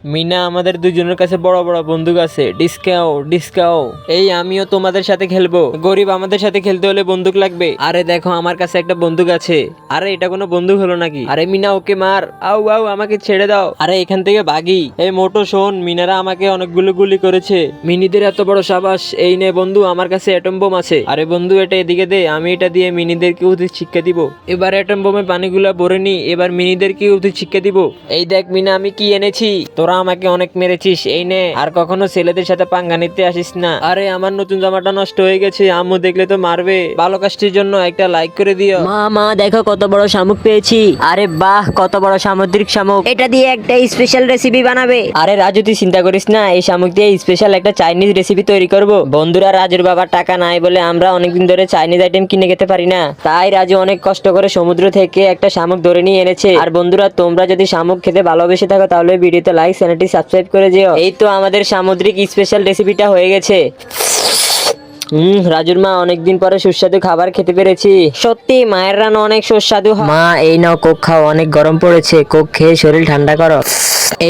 মিনা, আমাদের দুজনের কাছে বড় বড় বন্দুক আছে, ডিসকাও ডিসকাও। এই আমিও তোমাদের সাথে খেলবো, গরিব আমাদের সাথে খেলতে হলে বন্দুক লাগবে। আরে দেখো আমার কাছে একটা বন্দুক আছে। আরে এটা কোনো বন্দুক হলো নাকি? আরে মিনা ওকে মার, আউ আউ আমাকে ছেড়ে দাও। আরে এখান থেকে ভাগি। এই মোটো শোন, মিনারা আমাকে অনেকগুলো গুলি করেছে। মিনিদের এত বড় সাবাস। এই নে বন্ধু, আমার কাছে অ্যাটম বোম আছে। আরে বন্ধু এটা এদিকে দে, আমি এটা দিয়ে মিনিদেরকে উচিত শিক্ষা দিব। এবার অ্যাটম বোমে পানিগুলা ভরে নি, এবার মিনিদেরকে উচিত শিক্ষা দিব। এই দেখ মিনা আমি কি এনেছি। তোরা আমাকে অনেক মেরেছিস, এই নে, আর কখনো ছেলেদের সাথে পাঙ্গা নিতে আসিস না। আরে আমার নতুন জামাটা নষ্ট হয়ে গেছে, আম্মু দেখলে তো মারবে। ভালো কাজটির জন্য একটা লাইক করে দিও। মা মা দেখো কত বড় শামুক পেয়েছি। আরে বাহ, কত বড় সামুদ্রিক শামুক। এটা দিয়ে একটা স্পেশাল রেসিপি বানাবে। আরে রাজু তুই চিন্তা করিস না, এই শামুক দিয়ে স্পেশাল একটা চাইনিজ রেসিপি তৈরি করব। বন্ধুরা রাজুর বাবার টাকা নাই বলে আমরা অনেকদিন ধরে চাইনিজ আইটেম কিনে খেতে পারি না, তাই রাজু অনেক কষ্ট করে সমুদ্র থেকে একটা শামুক ধরে নিয়ে এনেছে। আর বন্ধুরা তোমরা যদি শামুক খেতে ভালোবেসে থাকো তাহলে ভিডিওতে লাইক, চ্যানেলটি সাবস্ক্রাইব করে দিও। এই তো আমাদের সামুদ্রিক স্পেশাল রেসিপিটা হয়ে গেছে। রাজুর মা, অনেকদিন পরে সুস্বাদু খাবার খেতে পেরেছি। সত্যি মায়ের রান্না অনেক সুস্বাদু হয়। মা এই নাও কোক খাও, অনেক গরম পড়েছে, কোক খেয়ে শরীর ঠান্ডা করো।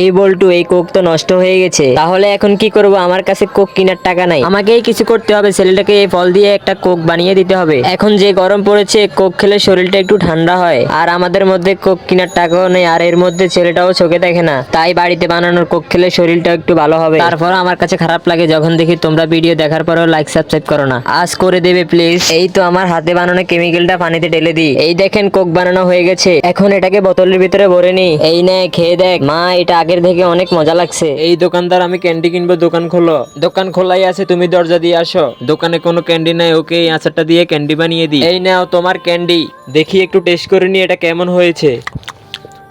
এই বল্টু, এই কোক তো নষ্ট হয়ে গেছে, তাহলে এখন কি করব? আমার কাছে কোক কেনার টাকা নাই, আমাকেই কিছু করতে হবে। ছেলেটাকে এই ফল দিয়ে একটা কোক বানিয়ে দিতে হবে। এখন যে গরম পড়েছে, কোক খেলে শরীরটা একটু ঠান্ডা হয়, আর আমাদের মধ্যে কোক কেনার টাকাও নেই, আর এর মধ্যে ছেলেটাও চোখে দেখে না, তাই বাড়িতে বানানোর কোক খেলে শরীরটা একটু ভালো হবে। তারপর আমার কাছে খারাপ লাগে যখন দেখি তোমরা ভিডিও দেখার পরেও লাইক সাবস্ক্রাইব করো না। আজ করে দেবে প্লিজ। এই তো আমার হাতে বানানো কেমিক্যালটা পানিতে ঢেলে দিই। এই দেখেন কোক বানানো হয়ে গেছে। এখন এটাকে বোতলের ভিতরে ভরে নি। এই নে খেয়ে দেখ। মা এটা আগের থেকে অনেক মজা লাগছে। এই দোকানদার, আমি ক্যান্ডি কিনবো, দোকান খোলো। দোকান খোলাই আছে, তুমি দরজা দিয়ে আসো। দোকানে কোনো ক্যান্ডি নাই, ওকে এই আচারটা দিয়ে ক্যান্ডি বানিয়ে দিই। এই নাও তোমার ক্যান্ডি, দেখি একটু টেস্ট করে নি এটা কেমন হয়েছে।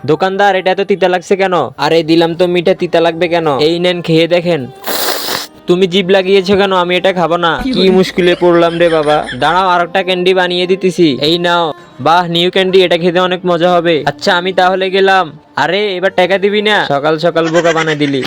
দোকানদার এটা তো তিতা লাগছে কেন? আরে দিলাম তো মিঠা, তিতা লাগবে কেন? এই নেন খেয়ে দেখেন। তুমি জিভ লাগিয়েছো কেন? আমি এটা খাবো না। কি মুশকিলে পড়লাম রে বাবা। দাঁড়াও আর একটা ক্যান্ডি বানিয়ে দিতেছি। এই নাও। বাহ, নিউ ক্যান্ডি, এটা খেতে অনেক মজা হবে। আচ্ছা আমি তাহলে গেলাম। আরে এবার টাকা দিবি না? সকাল সকাল বোকা বানাই দিলি।